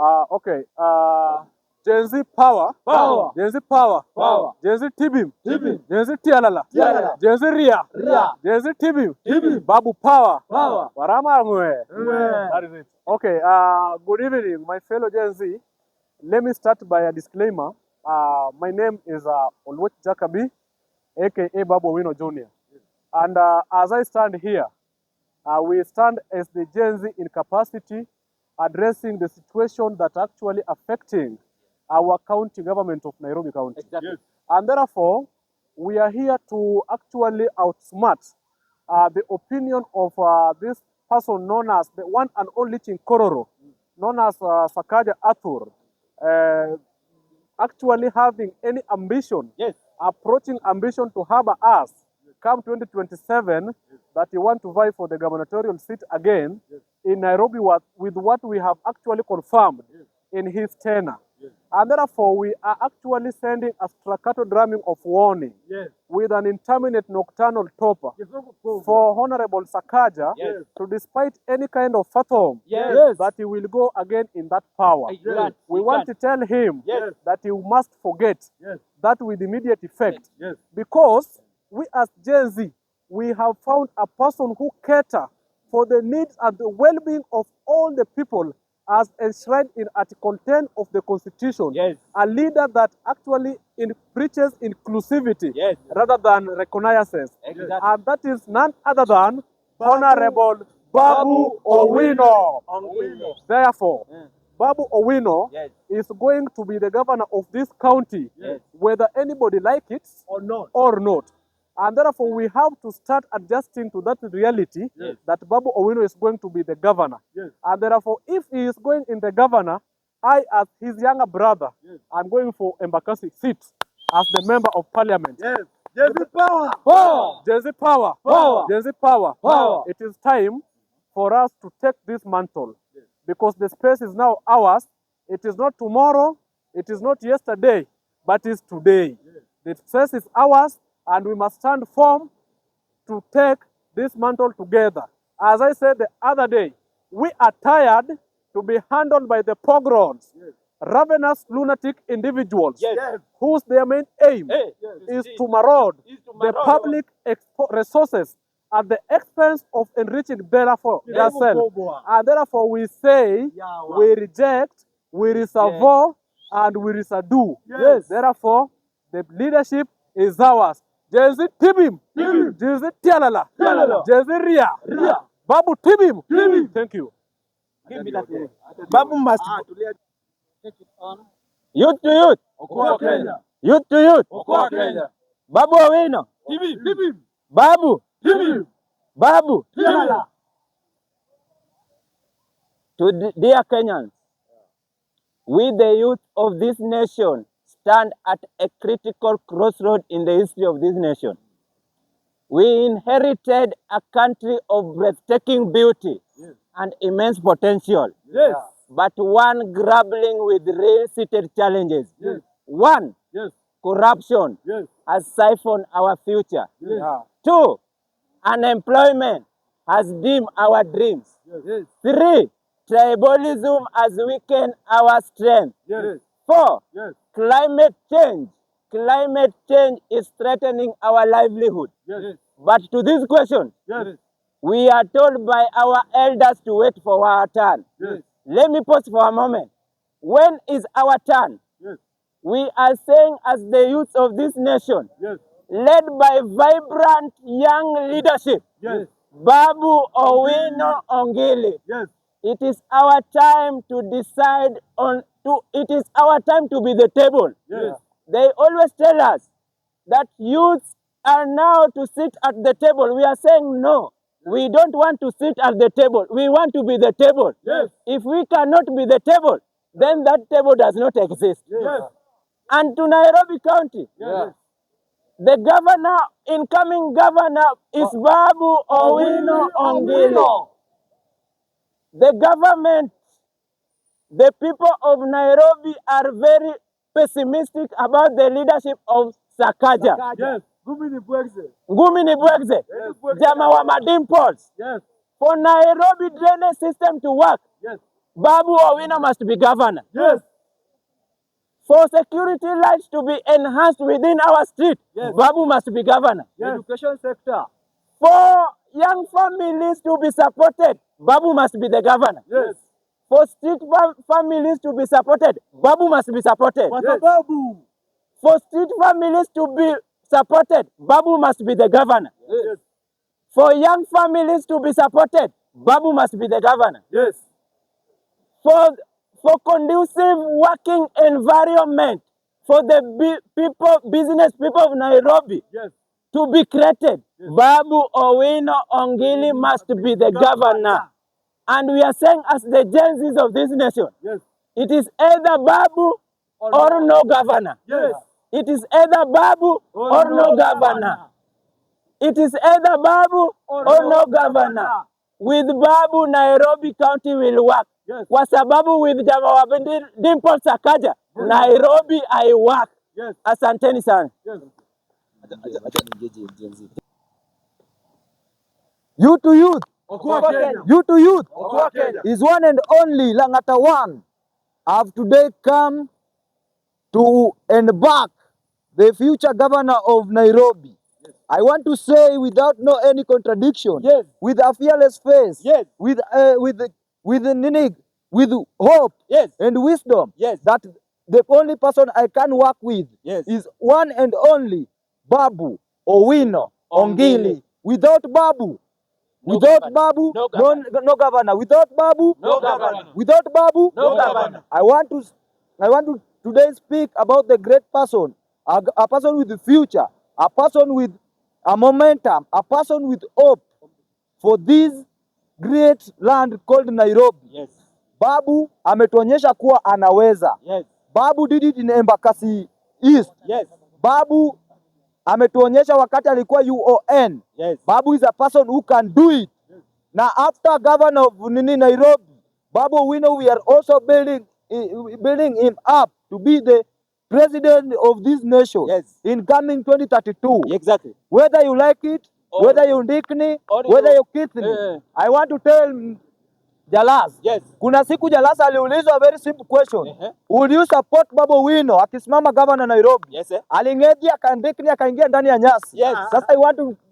Okay. Gen Z power. Power. Gen Z power. Power. Gen Z Tibim. Tibim. Gen Z Tialala. Tialala. Gen Z Ria. Ria. Gen Z Tibim. Tibim. Babu power. Power. Warama ngwe. Ngwe. That is it. Okay. Good evening, my fellow Gen Z. Let me start by a disclaimer. My name is Olwech Jakabi, aka Babu Owino Jr. And as I stand here, we stand as the Gen Z in capacity addressing the situation that actually affecting our county government of Nairobi County. Exactly. Yes. And therefore, we are here to actually outsmart the opinion of this person known as the one and only Chinkororo, known as Sakaja Athur, actually having any ambition, Yes. approaching ambition to harbor us come 2027, that you want to vie for the gubernatorial seat again in Nairobi with what we have actually confirmed in his tenure. And therefore, we are actually sending a staccato drumming of warning with an intermittent nocturnal topper for Honorable Sakaja to, despite any kind of fathom that he will go again in that power. We want to tell him that he must forget that with immediate effect. Because we as Gen Z, we have found a person who cater for the needs and the well-being of all the people as enshrined in Article 10 of the Constitution. A leader that actually preaches inclusivity rather than recognizes. And that is none other than Honorable Babu Owino. Therefore, Babu Owino is going to be the governor of this county, whether anybody like it or not. And therefore, we have to start adjusting to that reality that Babu Owino is going to be the governor. And therefore, if he is going in the governor, I, as his younger brother, I'm going for Embakasi seat as the member of parliament. Gen Z power. Power. Gen Z power. Power. Gen Z power. Power. It is time for us to take this mantle because the space is now ours. It is not tomorrow. It is not yesterday, but it's today. The space is ours. And we must stand firm to take this mantle together. As I said the other day, we are tired to be handled by the pogroms, ravenous lunatic individuals, whose their main aim is to maraud the public resources at the expense of enriching themselves. And therefore we say, we reject, we reserve, and we residue. Therefore, the leadership is ours. Gen Z Tibim. Gen Z Tialala. Gen Z Ria. Babu Tibim. Thank you. Give me that. Babu must take it on. Youth to youth. Okoa Kenya. Youth to youth. Okoa Kenya. Babu Owino. Tibim. Babu. Tibim. Babu. Tialala. To dear Kenyans, we the youth of this nation stand at a critical crossroad in the history of this nation. We inherited a country of breathtaking beauty and immense potential, but one grappling with real-seated challenges. One, corruption has siphoned our future. Two, unemployment has dimmed our dreams. Three, tribalism has weakened our strength. Four, climate change. Climate change is threatening our livelihood. But to this question, we are told by our elders to wait for our turn. Let me pause for a moment. When is our turn? We are saying as the youth of this nation, led by vibrant young leadership, Babu Owino Ongili, it is our time to decide on it is our time to be the table. They always tell us that youths are now to sit at the table. We are saying no. We don't want to sit at the table. We want to be the table. If we cannot be the table, then that table does not exist. And to Nairobi County, the governor, incoming governor, is Babu Owino Ongili. The government, the people of Nairobi are very pessimistic about the leadership of Sakaja. Ngumi ni Bwegze. Jama wa Madimples. For Nairobi drainage system to work, Babu Owino must be governor. Yes. For security lights to be enhanced within our street, Yes. Babu must be governor. Yes. Education sector. For young families to be supported, Babu must be the governor. Yes. For street families to be supported, Babu must be supported. Yes. Babu. For street families to be supported, Babu must be the governor. Yes. For young families to be supported, Babu must be the governor. Yes. For conducive working environment for the business people of Nairobi Yes. to be created, Babu Owino Ongili must be the governor. And we are saying as the Gen Zs of this nation, Yes. it is either Babu or no governor. Yes. It is either Babu or no governor. It is either Babu or no governor. With Babu, Nairobi County will work. Yes. Kwa sababu with Jamaa wa Dimple Sakaja, Nairobi I work. Yes. Asanteni sana. Yes. Youth to youth, Okoa Kenya. youth to youth Okoa Kenya. is one and only Langata One. Have today come to embark the future governor of Nairobi. Yes. I want to say without no any contradiction, Yes. with a fearless face, Yes. with hope Yes. and wisdom, Yes. that the only person I can work with Yes. is one and only Babu Owino Ongili. Without Babu, No without governor. Babu, No no governor. Without Babu, No governor. without Babu, No governor. I want to today speak about the great person, a person with the future, a person with a momentum, a person with hope for this great land called Nairobi. Yes. Babu ametuonyesha kuwa anaweza. Yes. Babu did it in Embakasi East. Yes. Babu ametuonyesha wakati alikuwa UON. Yes. Babu is a person who can do it. Now after governor of Nairobi, Babu Owino, we are also building him up to be the president of this nation. Yes. In coming 2032. Exactly. Whether you like it, Or- whether you dick me, or whether you- you kiss me. I want to tell Jalas. Yes. Kuna siku Jalas aliulizwa a very simple question. Would you support Babu Owino akisimama governor Nairobi? Yes, sir. Aling'eji akandikni akaingia ndani ya nyasi. Yes. Sasa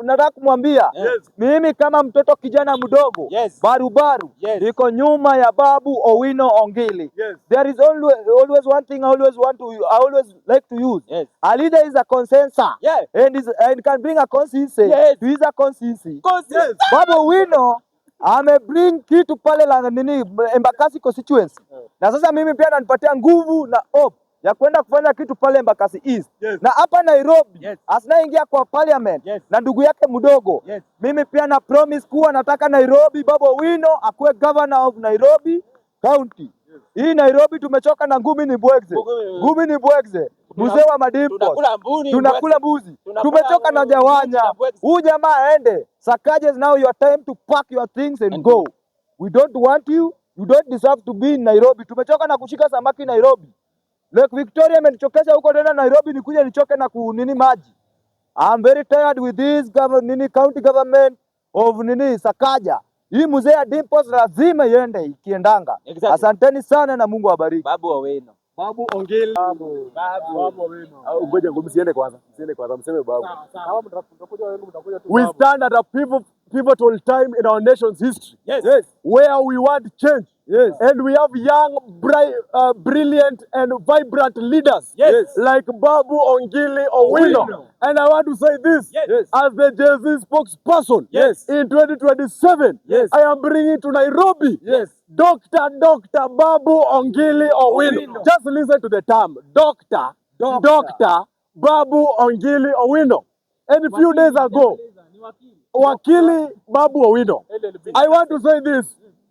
nataka kumwambia Yes. mimi kama mtoto kijana mdogo Yes. barubaru Yes. niko nyuma ya Babu Owino Ongili. Yes. There is always one thing I always like to use. Yes. A leader is a consensus. Yeah. And can bring a consistency. Yes. To his consistency. Yes. Babu Owino amebring kitu pale la Embakasi constituency. Na sasa mimi pia ananipatia nguvu na hope ya kwenda kufanya kitu pale Embakasi East. Yes. Na hapa Nairobi, Yes. asinaingia kwa parliament Yes. na ndugu yake mdogo. Yes. Mimi pia na promise kuwa nataka Nairobi Babu Owino akuwe governor of Nairobi County. Hii Nairobi tumechoka na ngumi ni bwegze. Ngumi ni bwegze. Mzee wa Madimpos. Tunakula mbuni. Tunakula mbuzi. Tunakula Tumechoka na Jawanya. mbwegze. Huyu jamaa aende. Sakaja is now your time to pack your things and go. We don't want you. You don't deserve to be in Nairobi. Tumechoka na kushika samaki Nairobi. Lake Victoria imenichokesha huko tena Nairobi nikuje nichoke na kunini maji. I'm very tired with this county government of Sakaja. Hii mzee ya Dimples lazima iende ikiendanga. Exactly. Asanteni sana na Mungu awabariki. Babu Owino. Babu Ongili. Babu Owino. Ngoja msiende kwanza. Mseme Babu. Hawa mtakuja wenu mtakuja tu. We Babu. stand at a pivotal time in our nation's history. Yes. Where we want change. Yes. And we have young, brilliant and vibrant leaders. Yes. Like Babu Ongili Owino. Owino. And I want to say this. Yes. As the Gen Z spokesperson. Yes. In 2027. Yes. I am bringing to Nairobi. Yes. Dr. Babu Ongili Owino. Just listen to the term. Dr. Babu Ongili Owino. And a few days ago, Wakili Babu Owino. I want to say this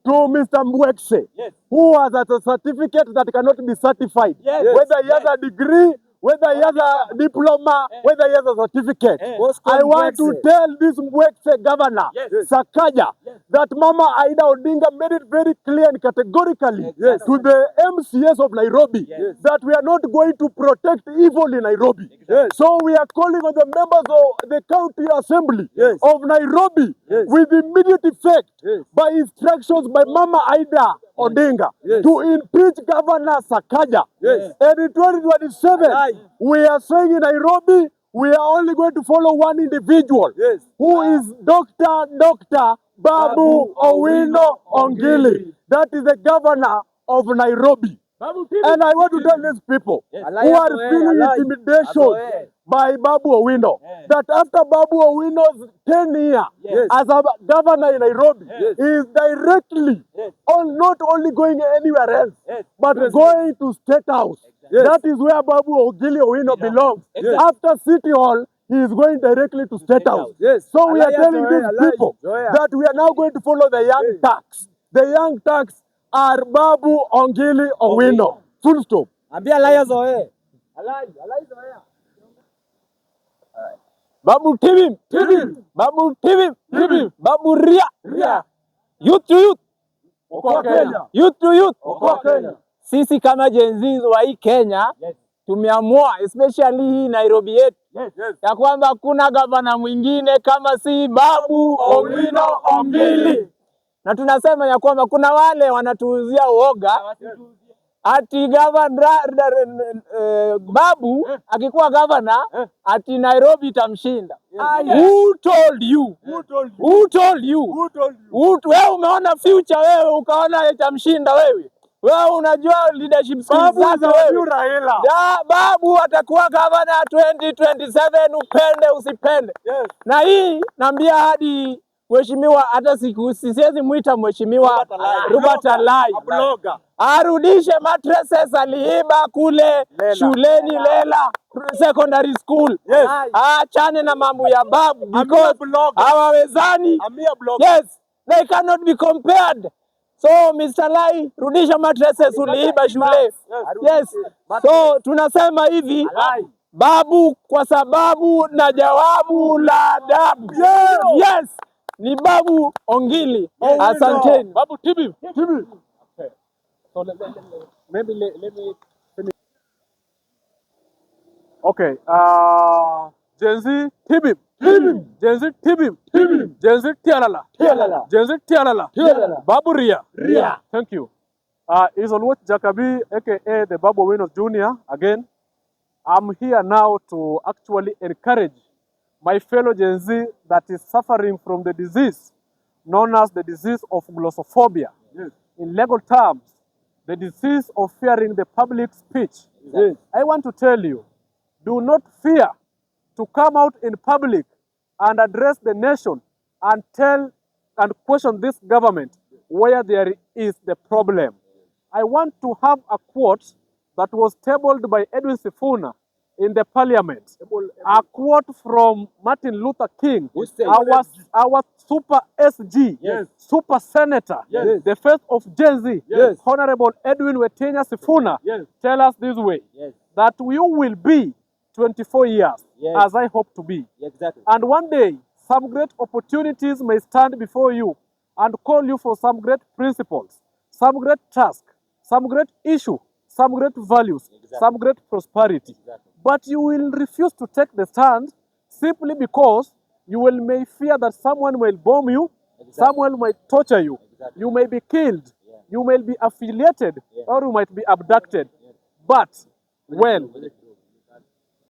to Mr. Mbwekse, Yes. who has a certificate that cannot be certified. Yes. Whether he has a degree, whether he has a diploma, whether he has a certificate. I want to tell this Mbwekse governor, Yes. Sakaja, that Mama Aida Odinga made it very clear and categorically Yes. to the MCS of Nairobi Yes. that we are not going to protect evil in Nairobi. Yes. So we are calling on the members of the county assembly of Nairobi with immediate effect by instructions by Mama Aida Odinga Yes. to impeach Governor Sakaja. Yes. And in 2027, Aye. we are saying in Nairobi, we are only going to follow one individual, Yes. who is Dr. Babu Owino Ongili. That is the governor of Nairobi. And I want to tell these people Yes. who are feeling intimidation by Babu Owino that after Babu Owino's tenure Yes. as a governor in Nairobi, Yes. he is directly not only going anywhere else, Yes. but going to State House. Yes. That is where Babu Ongili Owino belongs. Yes. After City Hall, he is going directly to State House. Yes. So we are Alaya telling Zoe, these alaya, people Zoe. that we are now going to follow the young Yes. Turks. The young Turks are Babu Ongili Owino. Full stop. Ambia Alaya Zoe. Alaya Zoe. Babu Tibim, Babu Tibim, Babu Ria. Youth to youth, Okoa Kenya. youth to youth. Okoa Kenya. Sisi kama Gen Z wa hii Kenya tumeamua, especially hii Nairobi yetu, ya kwamba hakuna gavana mwingine kama si Babu Owino Ongili, na tunasema ya kwamba kuna wale wanatuuzia uoga ati Babu akikuwa gavana ati Nairobi itamshinda. Who told you? Who told you? Wewe umeona future, wewe ukaona itamshinda wewe? Wewe unajua leadership skills zake wewe. Babu atakuwa gavana 2027, upende usipende. Na hii naambia hadi mheshimiwa, hata siwezi muita mheshimiwa Robert Alai, arudishe mattresses aliiba kule shuleni Lela Secondary School. Achane na mambo ya Babu because hawawezani. Yes, they cannot be compared. So Mr. Lai, rudisha mattresses uliiba shule. Yes. So tunasema hivi, Babu kwa sababu na jawabu la adabu. Yes. Ni Babu Ongili. Asanteni. Babu Tibim. Okay. So let me finish. Okay. Gen Z Tibim. Gen Z Tibim. Gen Z Tialala. Gen Z Tialala. Babu Ria. Thank you. Is Oluoch Jakabi, aka the Babu Owino Jr. again. I'm here now to actually encourage my fellow Gen Z that is suffering from the disease known as the disease of glossophobia. In legal terms, the disease of fearing the public speech. I want to tell you, do not fear to come out in public and address the nation and tell and question this government where there is the problem. I want to have a quote that was tabled by Edwin Sifuna in the parliament. A quote from Martin Luther King, our super SG, super senator, the first of Gen Z, Honorable Edwin Wetenya Sifuna, tell us this way, that you will be 24 years, as I hope to be. And one day, some great opportunities may stand before you and call you for some great principles, some great task, some great issue, some great values, some great prosperity. But you will refuse to take the stand simply because you may fear that someone will bomb you, someone might torture you, you may be killed, you may be affiliated, or you might be abducted. But, well,